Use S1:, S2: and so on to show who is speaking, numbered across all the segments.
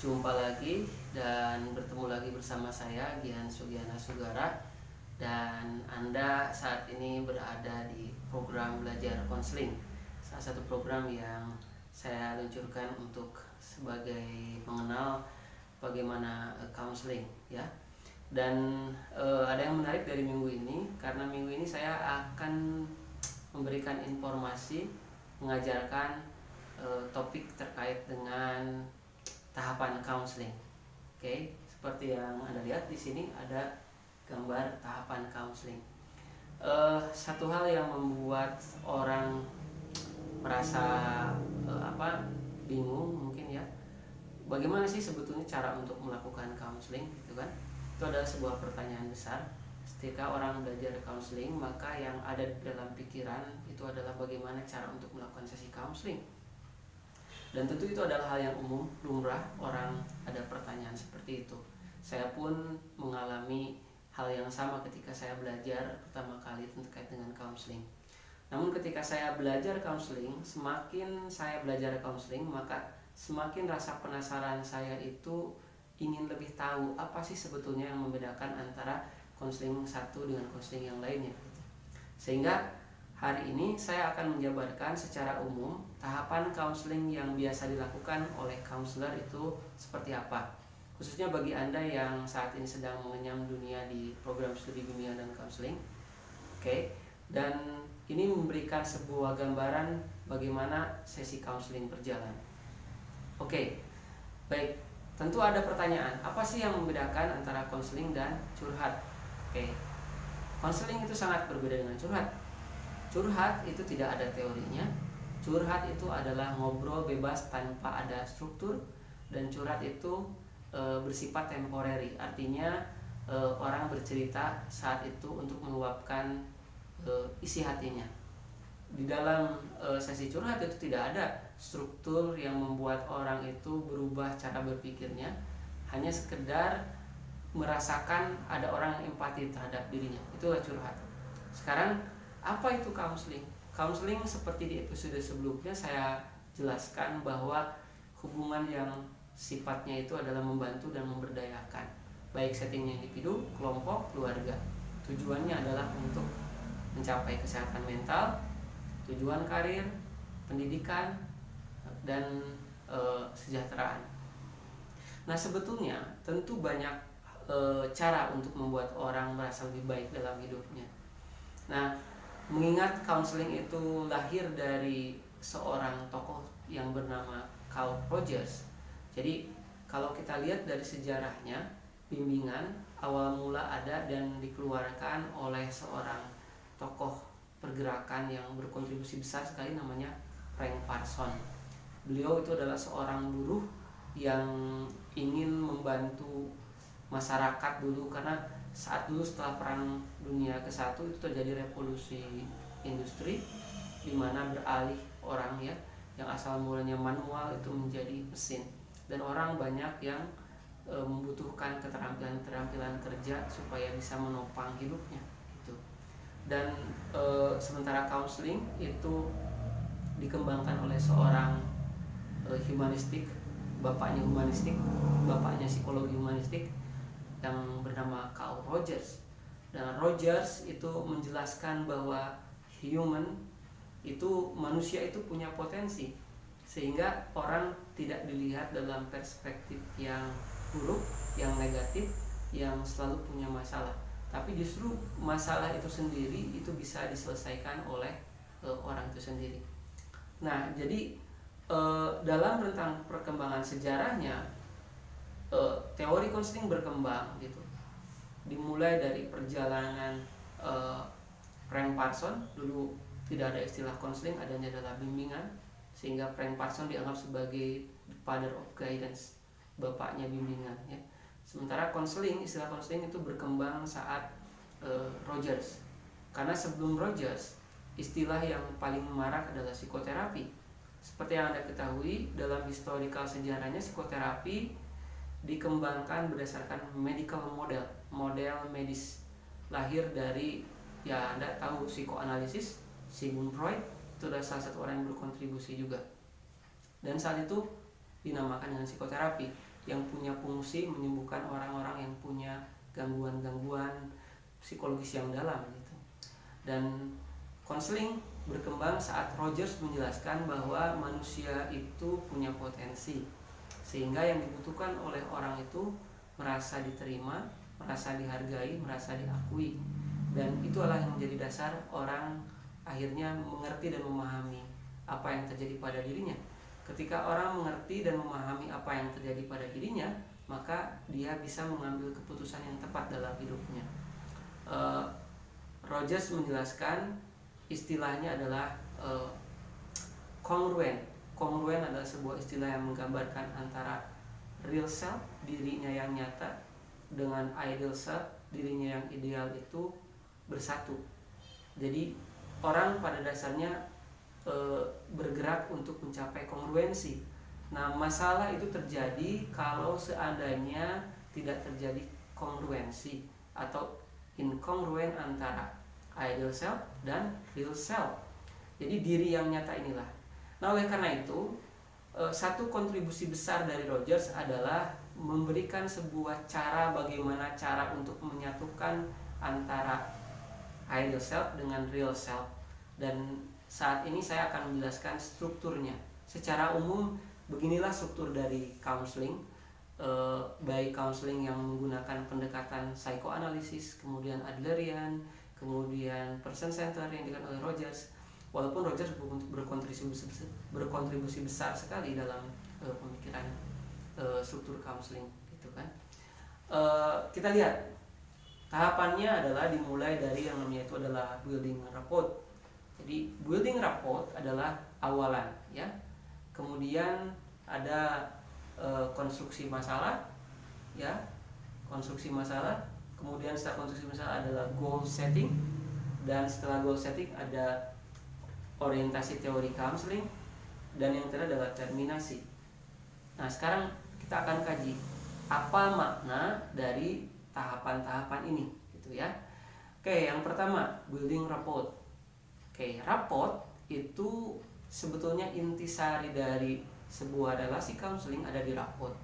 S1: Jumpa lagi dan bertemu lagi bersama saya Gian Sugiana Sugara, dan Anda saat ini berada di program belajar konseling, salah satu program yang saya luncurkan untuk sebagai mengenal bagaimana counseling ya. Dan ada yang menarik dari minggu ini, karena minggu ini saya akan memberikan informasi, mengajarkan topik terkait dengan tahapan counseling. Oke, seperti yang Anda lihat di sini ada gambar tahapan counseling. Satu hal yang membuat orang merasa bingung mungkin ya, bagaimana sih sebetulnya cara untuk melakukan counseling gitu kan? Itu adalah sebuah pertanyaan besar. Ketika orang belajar counseling, maka yang ada dalam pikiran itu adalah bagaimana cara untuk melakukan sesi counseling. Dan tentu itu adalah hal yang umum, lumrah, orang ada pertanyaan seperti itu. Saya pun mengalami hal yang sama ketika saya belajar pertama kali terkait dengan counseling. Namun ketika saya belajar counseling, semakin saya belajar counseling, maka semakin rasa penasaran saya itu ingin lebih tahu apa sih sebetulnya yang membedakan antara counseling satu dengan counseling yang lainnya. Sehingga hari ini saya akan menjabarkan secara umum tahapan counseling yang biasa dilakukan oleh counselor itu seperti apa. Khususnya bagi Anda yang saat ini sedang mengenyam dunia di program studi bimbingan dan counseling. Oke. Dan ini memberikan sebuah gambaran bagaimana sesi counseling berjalan. Oke. Baik, tentu ada pertanyaan, apa sih yang membedakan antara counseling dan curhat? Oke. Counseling itu sangat berbeda dengan curhat. Curhat itu tidak ada teorinya. Curhat itu adalah ngobrol bebas tanpa ada struktur, dan curhat itu bersifat temporary. Artinya orang bercerita saat itu untuk meluapkan isi hatinya. Di dalam sesi curhat itu tidak ada struktur yang membuat orang itu berubah cara berpikirnya. Hanya sekedar merasakan ada orang yang empati terhadap dirinya. Itulah curhat. Sekarang apa itu counseling? Counseling seperti di episode sebelumnya saya jelaskan bahwa hubungan yang sifatnya itu adalah membantu dan memberdayakan, baik settingnya individu, kelompok, keluarga. Tujuannya adalah untuk mencapai kesehatan mental, tujuan karir, pendidikan, dan kesejahteraan. Nah, sebetulnya tentu banyak cara untuk membuat orang merasa lebih baik dalam hidupnya. Nah, mengingat counseling itu lahir dari seorang tokoh yang bernama Carl Rogers. Jadi kalau kita lihat dari sejarahnya, bimbingan awal mula ada dan dikeluarkan oleh seorang tokoh pergerakan yang berkontribusi besar sekali, namanya Frank Parson. Beliau itu adalah seorang buruh yang ingin membantu masyarakat dulu, karena saat dulu setelah Perang Dunia ke-1 itu terjadi revolusi industri, di mana beralih orang ya yang asal mulanya manual itu menjadi mesin, dan orang banyak yang membutuhkan keterampilan kerja supaya bisa menopang hidupnya itu. Dan sementara counseling itu dikembangkan oleh seorang humanistik, bapaknya psikologi humanistik yang bernama Carl Rogers. Dan Rogers itu menjelaskan bahwa manusia itu punya potensi, sehingga orang tidak dilihat dalam perspektif yang buruk, yang negatif, yang selalu punya masalah, tapi justru masalah itu sendiri itu bisa diselesaikan oleh orang itu sendiri. Nah, jadi dalam rentang perkembangan sejarahnya, teori konseling berkembang gitu. Dimulai dari perjalanan Frank Parson. Dulu tidak ada istilah konseling, adanya adalah bimbingan, sehingga Frank Parson dianggap sebagai the father of guidance, bapaknya bimbingan ya. Sementara istilah konseling itu berkembang saat Rogers. Karena sebelum Rogers, istilah yang paling marak adalah psikoterapi. Seperti yang Anda ketahui, dalam historical sejarahnya psikoterapi dikembangkan berdasarkan medical model medis, lahir dari ya Anda tahu psikoanalisis. Sigmund Freud itu adalah salah satu orang yang berkontribusi juga, dan saat itu dinamakan dengan psikoterapi. yang punya fungsi menyembuhkan orang-orang yang punya gangguan-gangguan psikologis yang dalam gitu. Dan konseling berkembang saat Rogers menjelaskan bahwa manusia itu punya potensi, sehingga yang dibutuhkan oleh orang itu merasa diterima, merasa dihargai, merasa diakui. Dan itulah yang menjadi dasar orang akhirnya mengerti dan memahami apa yang terjadi pada dirinya. Ketika orang mengerti dan memahami apa yang terjadi pada dirinya, maka dia bisa mengambil keputusan yang tepat dalam hidupnya. Rogers menjelaskan istilahnya adalah kongruen. Kongruen adalah sebuah istilah yang menggambarkan antara real self, dirinya yang nyata, dengan ideal self, dirinya yang ideal itu bersatu. Jadi orang pada dasarnya bergerak untuk mencapai kongruensi. Nah, masalah itu terjadi kalau seandainya tidak terjadi kongruensi atau inkongruen antara ideal self dan real self. Jadi diri yang nyata inilah. Nah, oleh karena itu satu kontribusi besar dari Rogers adalah memberikan sebuah cara bagaimana cara untuk menyatukan antara ideal self dengan real self. Dan saat ini saya akan menjelaskan strukturnya. Secara umum beginilah struktur dari counseling, baik counseling yang menggunakan pendekatan psikoanalisis, kemudian Adlerian, kemudian person center yang dikatakan oleh Rogers. Walaupun Rogers berkontribusi besar sekali dalam pemikiran struktur counseling, gitu kan. Kita lihat tahapannya adalah dimulai dari yang namanya itu adalah building rapport. Jadi building rapport adalah awalan, ya. Kemudian ada konstruksi masalah, ya, konstruksi masalah. Kemudian setelah konstruksi masalah adalah goal setting, dan setelah goal setting ada orientasi teori counseling, dan yang terakhir adalah terminasi. Nah, sekarang kita akan kaji apa makna dari tahapan-tahapan ini, gitu ya. Oke, yang pertama building rapport. Oke, rapport itu sebetulnya intisari dari sebuah relasi counseling ada di rapport.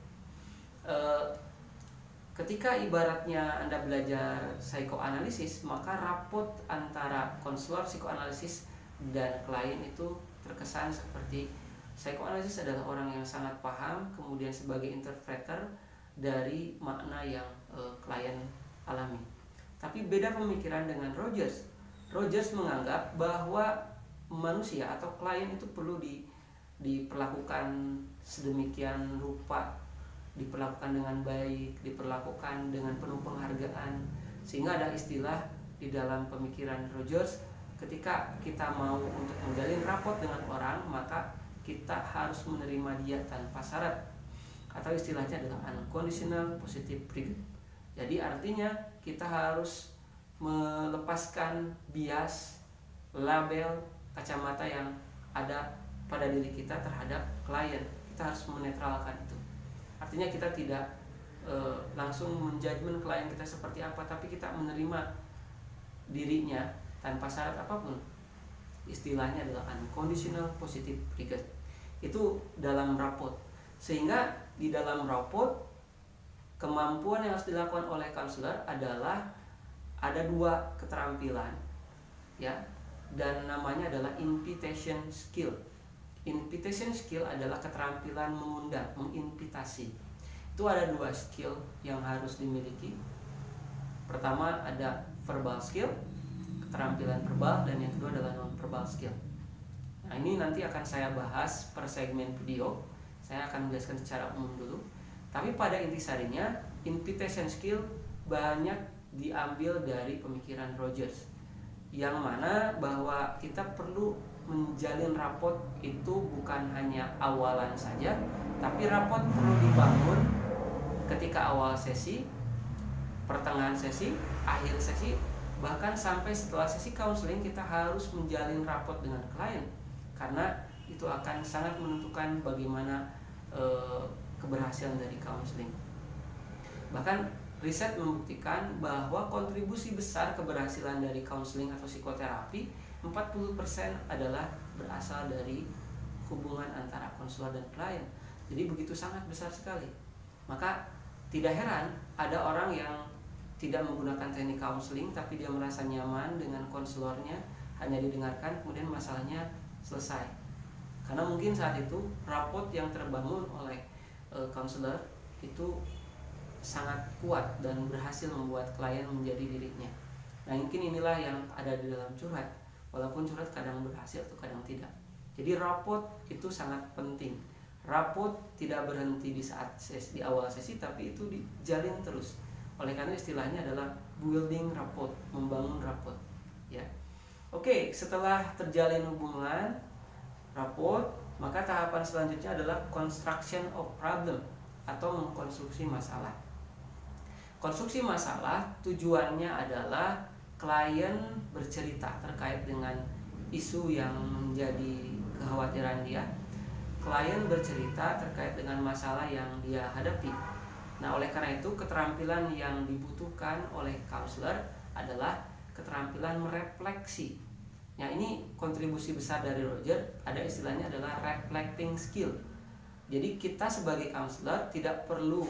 S1: Ketika ibaratnya Anda belajar psikoanalisis, maka rapport antara konselor psikoanalisis dan klien itu terkesan seperti psikoanalisis adalah orang yang sangat paham, kemudian sebagai interpreter dari makna yang klien alami. Tapi beda pemikiran dengan Rogers. Rogers menganggap bahwa manusia atau klien itu perlu diperlakukan sedemikian rupa, diperlakukan dengan baik, diperlakukan dengan penuh penghargaan, sehingga ada istilah di dalam pemikiran Rogers, ketika kita mau untuk menjalin rapport dengan orang, maka kita harus menerima dia tanpa syarat, atau istilahnya adalah unconditional positive regard. Jadi artinya kita harus melepaskan bias, label, kacamata yang ada pada diri kita terhadap klien. Kita harus menetralkan itu. Artinya kita tidak langsung menjudgment klien kita seperti apa, tapi kita menerima dirinya tanpa syarat apapun. Istilahnya adalah unconditional positive regard. Itu dalam rapport. Sehingga di dalam rapport, kemampuan yang harus dilakukan oleh konselor adalah ada dua keterampilan, ya, dan namanya adalah invitation skill. Invitation skill adalah keterampilan mengundang, menginvitasi. Itu ada dua skill yang harus dimiliki. Pertama ada verbal skill, keterampilan verbal, dan yang kedua adalah non verbal skill. Nah, ini nanti akan saya bahas per segmen video. Saya akan menjelaskan secara umum dulu. Tapi pada intisarinya, invitation skill banyak diambil dari pemikiran Rogers, yang mana bahwa kita perlu menjalin rapport itu bukan hanya awalan saja, tapi rapport perlu dibangun ketika awal sesi, pertengahan sesi, akhir sesi, bahkan sampai setelah sesi counseling kita harus menjalin rapport dengan klien, karena itu akan sangat menentukan bagaimana keberhasilan dari counseling. Bahkan riset membuktikan bahwa kontribusi besar keberhasilan dari counseling atau psikoterapi 40% adalah berasal dari hubungan antara konselor dan klien. Jadi begitu sangat besar sekali. Maka tidak heran ada orang yang tidak menggunakan teknik counseling tapi dia merasa nyaman dengan konselornya, hanya didengarkan kemudian masalahnya selesai. Karena mungkin saat itu raport yang terbangun oleh konselor itu sangat kuat dan berhasil membuat klien menjadi dirinya. Nah, mungkin inilah yang ada di dalam curhat. Walaupun curhat kadang berhasil atau kadang tidak. Jadi raport itu sangat penting. Raport tidak berhenti di saat di awal sesi, tapi itu dijalin terus. Oleh karena istilahnya adalah building rapport, membangun rapport. Ya, oke. Setelah terjalin hubungan rapport, maka tahapan selanjutnya adalah construction of problem atau mengkonstruksi masalah. Konstruksi masalah tujuannya adalah klien bercerita terkait dengan isu yang menjadi kekhawatiran dia. Klien bercerita terkait dengan masalah yang dia hadapi. Nah, oleh karena itu keterampilan yang dibutuhkan oleh counselor adalah keterampilan merefleksi. Nah, ini kontribusi besar dari Roger, ada istilahnya adalah reflecting skill. Jadi kita sebagai counselor tidak perlu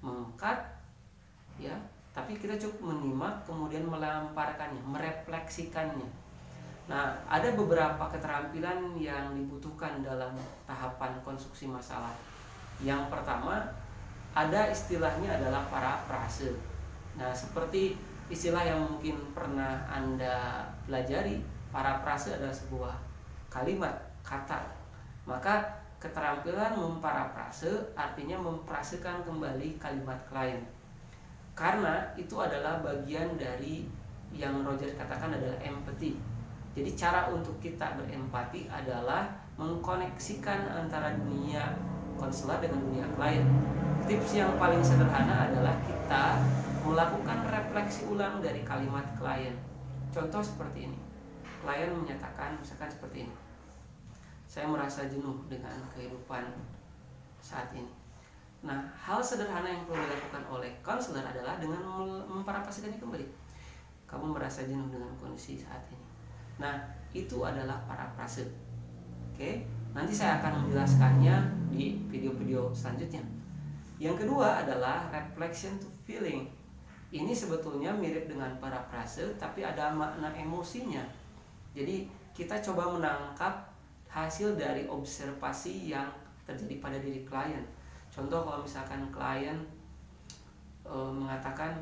S1: mengangkat, ya, tapi kita cukup menyimak kemudian melemparkannya, merefleksikannya. Nah, ada beberapa keterampilan yang dibutuhkan dalam tahapan konstruksi masalah. Yang pertama, ada istilahnya adalah parafrase. Nah, seperti istilah yang mungkin pernah Anda pelajari, parafrase adalah sebuah kalimat, kata. Maka keterampilan memparafrase artinya memfrasekan kembali kalimat klien. Karena itu adalah bagian dari yang Roger katakan adalah empathy. Jadi cara untuk kita berempati adalah mengkoneksikan antara dunia konselor dengan dunia klien. Tips yang paling sederhana adalah kita melakukan refleksi ulang dari kalimat klien. Contoh seperti ini. Klien menyatakan misalkan seperti ini. Saya merasa jenuh dengan kehidupan saat ini. Nah, hal sederhana yang perlu dilakukan oleh konselor adalah dengan memparafrasenya kembali. Kamu merasa jenuh dengan kondisi saat ini. Nah, itu adalah parafrase. Oke, nanti saya akan menjelaskannya di video-video selanjutnya. Yang kedua adalah reflection to feeling. Ini sebetulnya mirip dengan parafrase, tapi ada makna emosinya. Jadi kita coba menangkap hasil dari observasi yang terjadi pada diri klien. Contoh kalau misalkan klien mengatakan,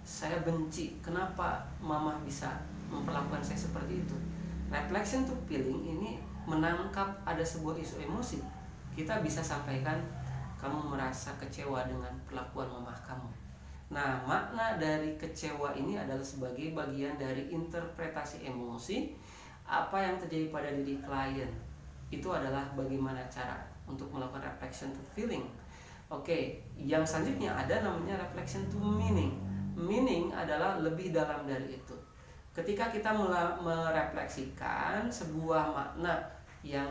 S1: saya benci, kenapa mama bisa memperlakukan saya seperti itu. Reflection to feeling ini menangkap ada sebuah isu emosi. Kita bisa sampaikan, kamu merasa kecewa dengan perlakuan mama kamu. Nah, makna dari kecewa ini adalah sebagai bagian dari interpretasi emosi apa yang terjadi pada diri klien. Itu adalah bagaimana cara untuk melakukan reflection to feeling. Oke, yang selanjutnya ada namanya reflection to meaning. Meaning adalah lebih dalam dari itu. Ketika kita merefleksikan sebuah makna yang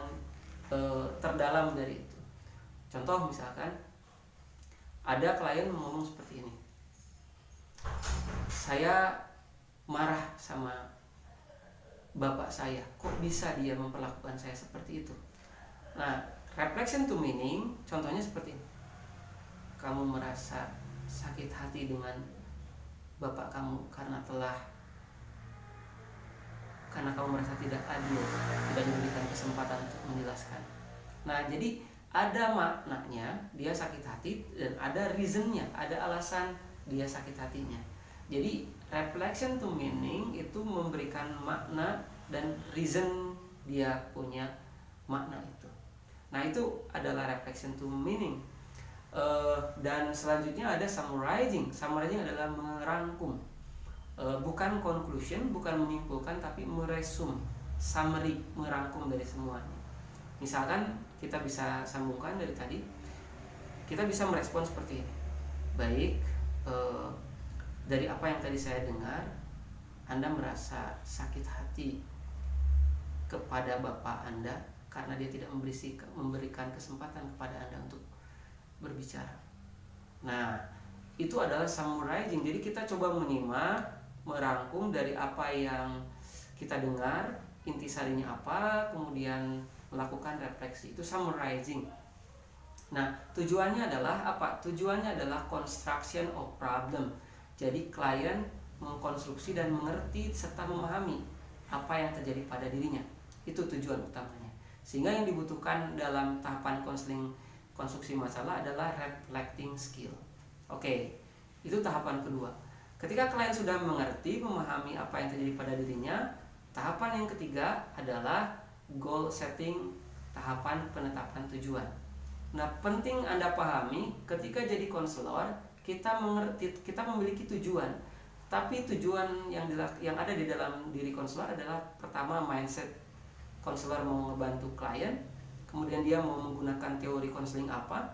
S1: terdalam dari itu. Contoh misalkan ada klien ngomong seperti ini. Saya marah sama bapak saya, kok bisa dia memperlakukan saya seperti itu. Nah, reflection to meaning contohnya seperti ini. Kamu merasa sakit hati dengan bapak kamu karena kamu merasa tidak adil, tidak diberikan kesempatan untuk menjelaskan. Nah, jadi ada maknanya dia sakit hati dan ada reasonnya, ada alasan dia sakit hatinya. Jadi reflection to meaning itu memberikan makna dan reason dia punya makna itu. Nah, itu adalah reflection to meaning. Dan selanjutnya ada summarizing. Summarizing adalah merangkum, bukan conclusion, bukan menyimpulkan, tapi meresum, summary, merangkum dari semuanya. Misalkan kita bisa sambungkan dari tadi, kita bisa merespon seperti ini. Baik, dari apa yang tadi saya dengar, Anda merasa sakit hati kepada bapak Anda karena dia tidak memberikan kesempatan kepada Anda untuk berbicara. Nah, itu adalah summarizing. Jadi kita coba menyimak, merangkum dari apa yang kita dengar, intisarinya apa, kemudian melakukan refleksi. Itu summarizing. Nah, tujuannya adalah apa? Tujuannya adalah construction of problem. Jadi klien mengkonstruksi dan mengerti serta memahami apa yang terjadi pada dirinya. Itu tujuan utamanya. Sehingga yang dibutuhkan dalam tahapan konseling konstruksi masalah adalah reflecting skill. Oke, itu tahapan kedua. Ketika klien sudah mengerti, memahami apa yang terjadi pada dirinya, tahapan yang ketiga adalah goal setting, tahapan penetapan tujuan. Nah, penting Anda pahami ketika jadi konselor, kita memiliki tujuan. Tapi tujuan yang ada di dalam diri konselor adalah pertama mindset konselor mau membantu klien, kemudian dia mau menggunakan teori konseling apa,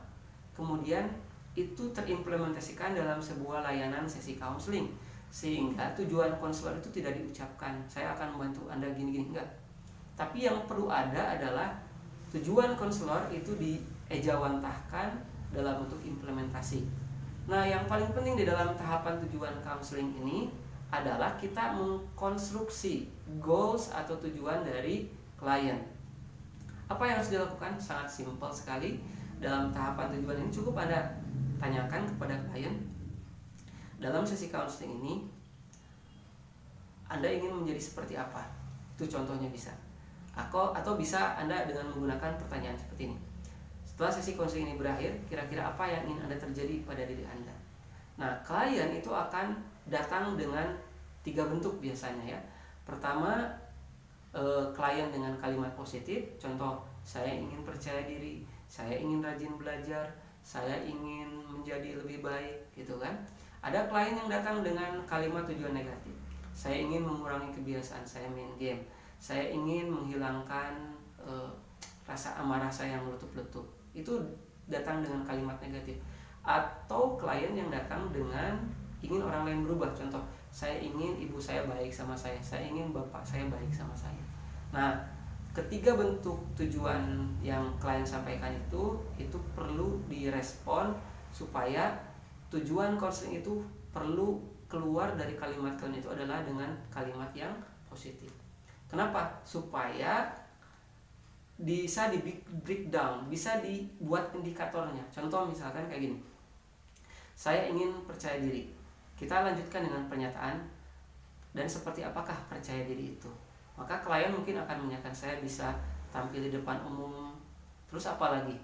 S1: kemudian itu terimplementasikan dalam sebuah layanan sesi counseling, sehingga tujuan konselor itu tidak diucapkan saya akan membantu Anda gini-gini, enggak. Tapi yang perlu ada adalah tujuan konselor itu diejawantahkan dalam bentuk implementasi. Nah, yang paling penting di dalam tahapan tujuan counseling ini adalah kita mengkonstruksi goals atau tujuan dari klien. Apa yang harus dilakukan? Sangat simpel sekali. Dalam tahapan tujuan ini cukup Anda tanyakan kepada klien, dalam sesi counseling ini Anda ingin menjadi seperti apa? Itu contohnya bisa. Atau bisa Anda dengan menggunakan pertanyaan seperti ini. Setelah sesi konseling ini berakhir, kira-kira apa yang ingin Anda terjadi pada diri Anda? Nah, klien itu akan datang dengan 3 bentuk biasanya ya. Pertama, klien dengan kalimat positif, contoh saya ingin percaya diri, saya ingin rajin belajar, saya ingin menjadi lebih baik, gitu kan. Ada klien yang datang dengan kalimat tujuan negatif, saya ingin mengurangi kebiasaan saya main game, saya ingin menghilangkan rasa amarah saya yang meletup-letup. Itu datang dengan kalimat negatif. Atau klien yang datang dengan ingin orang lain berubah, contoh saya ingin ibu saya baik sama saya ingin bapak saya baik sama saya. Nah, ketiga bentuk tujuan yang klien sampaikan itu perlu direspon supaya tujuan counseling itu perlu keluar dari kalimat klien itu adalah dengan kalimat yang positif. Kenapa? Supaya bisa di breakdown, bisa dibuat indikatornya. Contoh misalkan kayak gini, saya ingin percaya diri. Kita lanjutkan dengan pernyataan, dan seperti apakah percaya diri itu? Maka klien mungkin akan menyatakan saya bisa tampil di depan umum. Terus apa lagi?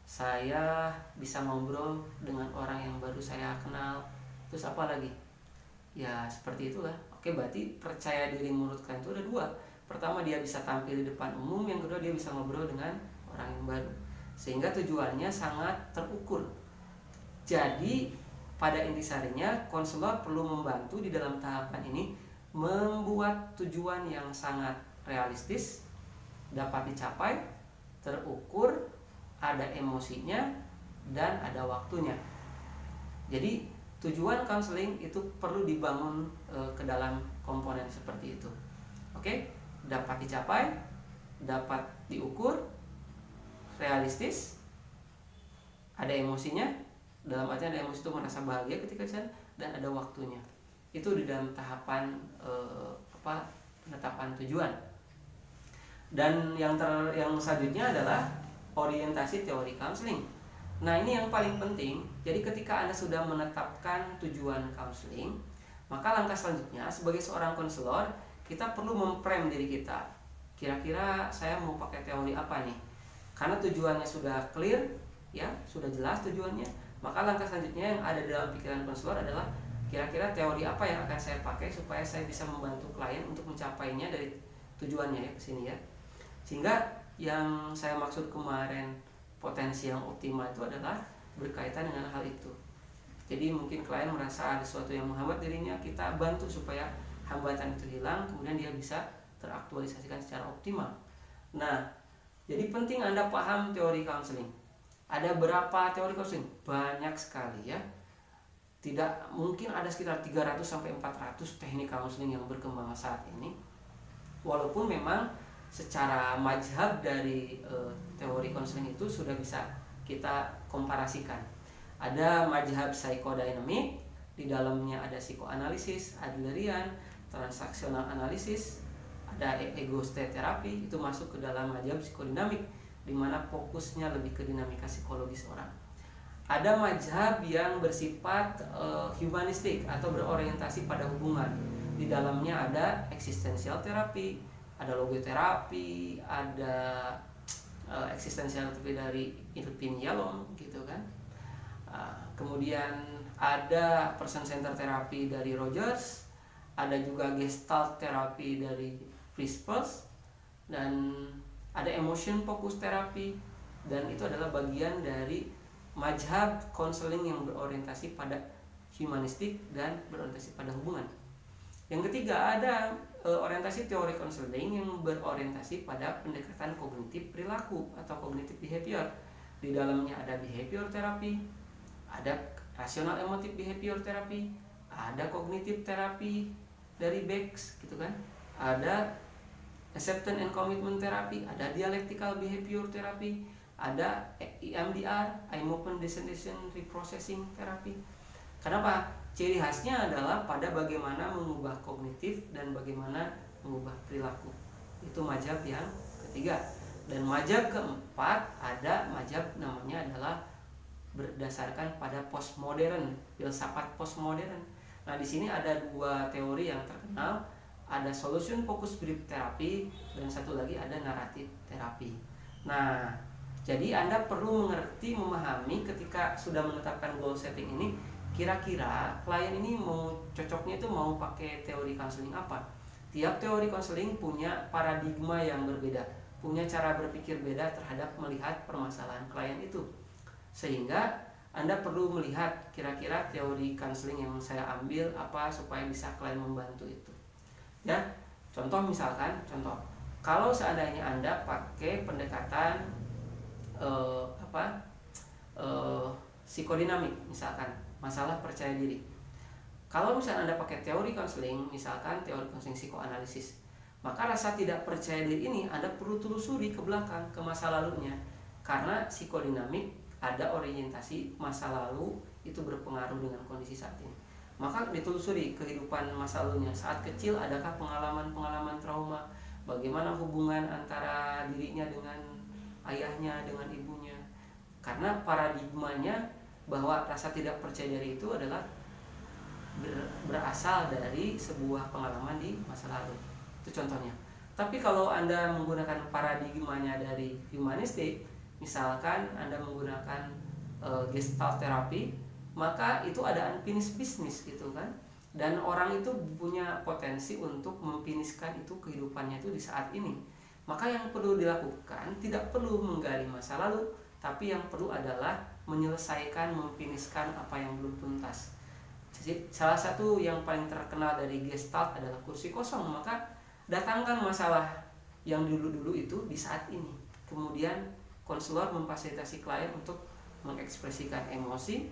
S1: Saya bisa ngobrol dengan orang yang baru saya kenal. Terus apa lagi? Ya seperti itulah. Oke, berarti percaya diri menurut klien itu ada 2. Pertama, dia bisa tampil di depan umum, yang kedua dia bisa ngobrol dengan orang yang baru. Sehingga tujuannya sangat terukur. Jadi pada intisarinya konselor perlu membantu di dalam tahapan ini membuat tujuan yang sangat realistis, dapat dicapai, terukur, ada emosinya, dan ada waktunya. Jadi tujuan counseling itu perlu dibangun ke dalam komponen seperti itu. Oke? Dapat dicapai, dapat diukur, realistis, ada emosinya, dalam artian ada emosi itu merasa bahagia ketika di sana, dan ada waktunya. Itu di dalam tahapan penetapan tujuan. Dan yang selanjutnya adalah orientasi teori counseling. Nah, ini yang paling penting. Jadi ketika Anda sudah menetapkan tujuan counseling, maka langkah selanjutnya sebagai seorang konselor, kita perlu memframe diri kita. Kira-kira saya mau pakai teori apa nih? Karena tujuannya sudah clear, ya, sudah jelas tujuannya. Maka langkah selanjutnya yang ada dalam pikiran konselor adalah kira-kira teori apa yang akan saya pakai supaya saya bisa membantu klien untuk mencapainya dari tujuannya ya ke sini ya. Sehingga yang saya maksud kemarin potensi yang optimal itu adalah berkaitan dengan hal itu. Jadi mungkin klien merasa ada sesuatu yang menghambat dirinya, kita bantu supaya hambatan itu hilang, kemudian dia bisa teraktualisasikan secara optimal. Nah, jadi penting Anda paham teori counseling. Ada berapa teori counseling? Banyak sekali ya. Tidak mungkin ada sekitar 300 sampai 400 teknik counseling yang berkembang saat ini. Walaupun memang secara mazhab dari teori counseling itu sudah bisa kita komparasikan. Ada mazhab psikodinamik, di dalamnya ada psikoanalisis, Adlerian, transaksional analisis, ada ego state therapy, itu masuk ke dalam mazhab psikodinamik. Di di mana fokusnya lebih ke dinamika psikologis orang. Ada mazhab yang bersifat humanistik atau berorientasi pada hubungan. Di dalamnya ada existential therapy, ada logoterapi, ada existential therapy dari Irvin Yalom gitu kan. Kemudian ada person center therapy dari Rogers, ada juga gestalt therapy dari Prispers, dan ada emotion focus therapy, dan itu adalah bagian dari mazhab konseling yang berorientasi pada humanistik dan berorientasi pada hubungan. Yang ketiga ada orientasi teori konseling yang berorientasi pada pendekatan kognitif perilaku atau kognitif behavior. Di dalamnya ada behavior therapy, ada rasional emotif behavior therapy, ada kognitif terapi dari Beck gitu kan, ada acceptance and commitment therapy, ada dialectical behavior therapy, ada EMDR, eye movement destination reprocessing therapy. Kenapa? Ciri khasnya adalah pada bagaimana mengubah kognitif dan bagaimana mengubah perilaku. Itu mazhab yang ketiga. Dan mazhab keempat ada mazhab namanya adalah berdasarkan pada postmodern, filsafat postmodern. Nah, di sini ada dua teori yang terkenal, ada solution focus belief therapy dan satu lagi ada narrative therapy. Nah, jadi Anda perlu mengerti, memahami ketika sudah menetapkan goal setting ini, kira-kira klien ini mau cocoknya itu mau pakai teori counseling apa. Tiap teori counseling punya paradigma yang berbeda, punya cara berpikir beda terhadap melihat permasalahan klien itu. Sehingga Anda perlu melihat kira-kira teori counseling yang saya ambil apa supaya bisa klien membantu itu. Ya, contoh misalkan, kalau seandainya Anda pakai pendekatan psikodinamik, misalkan masalah percaya diri. Kalau misalnya Anda pakai teori konseling, misalkan teori konseling psikoanalisis, maka rasa tidak percaya diri ini Anda perlu telusuri ke belakang, ke masa lalunya. Karena psikodinamik ada orientasi masa lalu itu berpengaruh dengan kondisi saat ini. Maka ditelusuri kehidupan masa lalunya. Saat kecil adakah pengalaman-pengalaman trauma, bagaimana hubungan antara dirinya dengan ayahnya, dengan ibunya. Karena paradigmanya bahwa rasa tidak percaya diri itu adalah berasal dari sebuah pengalaman di masa lalu. Itu contohnya. Tapi kalau Anda menggunakan paradigmanya dari humanistik, misalkan Anda menggunakan gestalt terapi, maka itu ada unfinished business gitu kan. Dan orang itu punya potensi untuk memfiniskan itu kehidupannya itu di saat ini. Maka yang perlu dilakukan tidak perlu menggali masa lalu, tapi yang perlu adalah menyelesaikan, memfiniskan apa yang belum tuntas. Jadi salah satu yang paling terkenal dari gestalt adalah kursi kosong. Maka datangkan masalah yang dulu-dulu itu di saat ini. Kemudian konselor memfasilitasi klien untuk mengekspresikan emosi,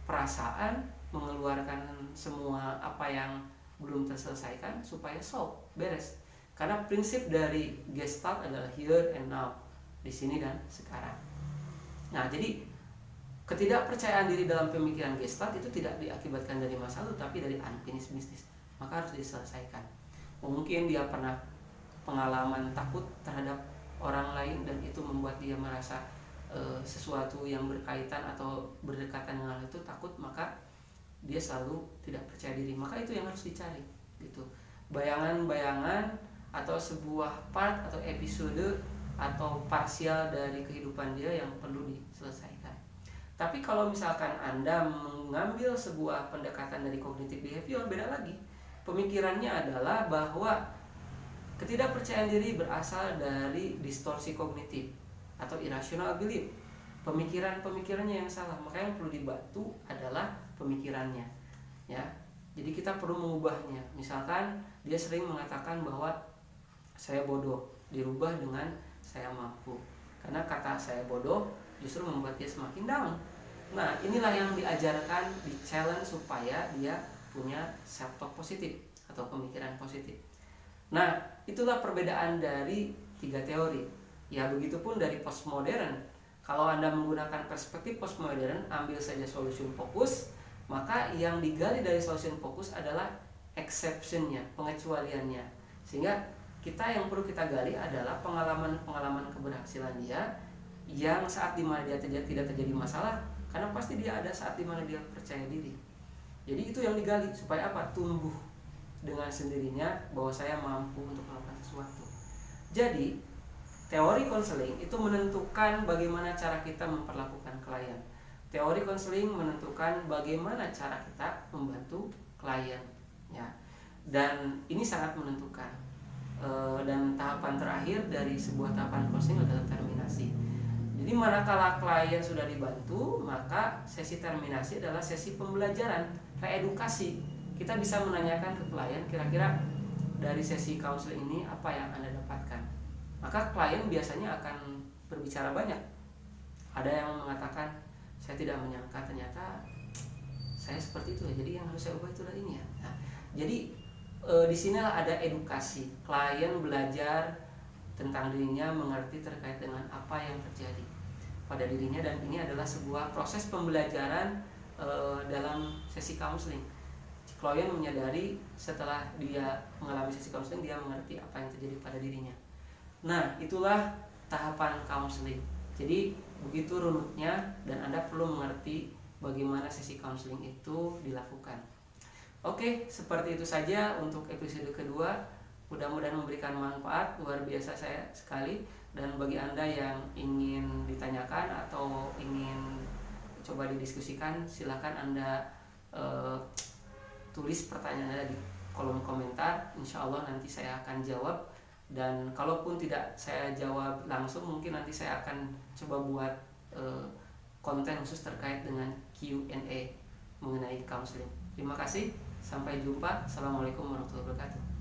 S1: perasaan, mengeluarkan semua apa yang belum terselesaikan supaya solve, beres. Karena prinsip dari gestalt adalah here and now, di sini dan sekarang. Nah, jadi ketidakpercayaan diri dalam pemikiran gestalt itu tidak diakibatkan dari masa lalu, tapi dari unfinished business. Maka harus diselesaikan. Mungkin dia pernah pengalaman takut terhadap orang lain dan itu membuat dia merasa sesuatu yang berkaitan atau berdekatan dengan hal itu takut, maka dia selalu tidak percaya diri. Maka itu yang harus dicari gitu. Bayangan-bayangan atau sebuah part atau episode atau parsial dari kehidupan dia yang perlu diselesaikan. Tapi kalau misalkan Anda mengambil sebuah pendekatan dari cognitive behavior, beda lagi. Pemikirannya adalah bahwa ketidakpercayaan diri berasal dari distorsi kognitif atau irrational belief. Pemikirannya yang salah. Maka yang perlu dibantu adalah pemikirannya. Ya. Jadi kita perlu mengubahnya. Misalkan dia sering mengatakan bahwa saya bodoh, dirubah dengan saya mampu. Karena kata saya bodoh justru membuat dia semakin down. Nah, inilah yang diajarkan, di challenge supaya dia punya self talk positif atau pemikiran positif. Nah, itulah perbedaan dari tiga teori. Ya, begitupun dari postmodern. Kalau Anda menggunakan perspektif postmodern, ambil saja solution fokus, maka yang digali dari solution fokus adalah exception-nya, pengecualiannya. Sehingga yang perlu kita gali adalah pengalaman-pengalaman keberhasilan dia yang saat dimana dia tidak terjadi masalah, karena pasti dia ada saat dimana dia percaya diri. Jadi itu yang digali supaya apa? Tumbuh dengan sendirinya bahwa saya mampu untuk melakukan sesuatu. Jadi teori konseling itu menentukan bagaimana cara kita memperlakukan klien. Teori konseling menentukan bagaimana cara kita membantu klien, ya. Dan ini sangat menentukan. Dan tahapan terakhir dari sebuah tahapan konseling adalah terminasi. Jadi manakala klien sudah dibantu, maka sesi terminasi adalah sesi pembelajaran, reedukasi. Kita bisa menanyakan ke klien, kira-kira dari sesi konseling ini apa yang Anda dapatkan. Maka klien biasanya akan berbicara banyak. Ada yang mengatakan, saya tidak menyangka ternyata saya seperti itu ya, jadi yang harus saya ubah itu adalah ini ya. Nah, jadi di sinilah ada edukasi. Klien belajar tentang dirinya, mengerti terkait dengan apa yang terjadi pada dirinya, dan ini adalah sebuah proses pembelajaran dalam sesi counseling. Klien menyadari setelah dia mengalami sesi counseling, dia mengerti apa yang terjadi pada dirinya. Nah, itulah tahapan counseling. Jadi begitu runutnya, dan Anda perlu mengerti bagaimana sesi counseling itu dilakukan. Oke, seperti itu saja untuk episode kedua. Mudah-mudahan memberikan manfaat, luar biasa saya sekali. Dan bagi Anda yang ingin ditanyakan atau ingin coba didiskusikan, silakan Anda tulis pertanyaan Anda di kolom komentar. Insya Allah nanti saya akan jawab. Dan kalaupun tidak saya jawab langsung, mungkin nanti saya akan coba buat konten khusus terkait dengan Q&A mengenai counseling. Terima kasih, sampai jumpa. Assalamualaikum warahmatullahi wabarakatuh.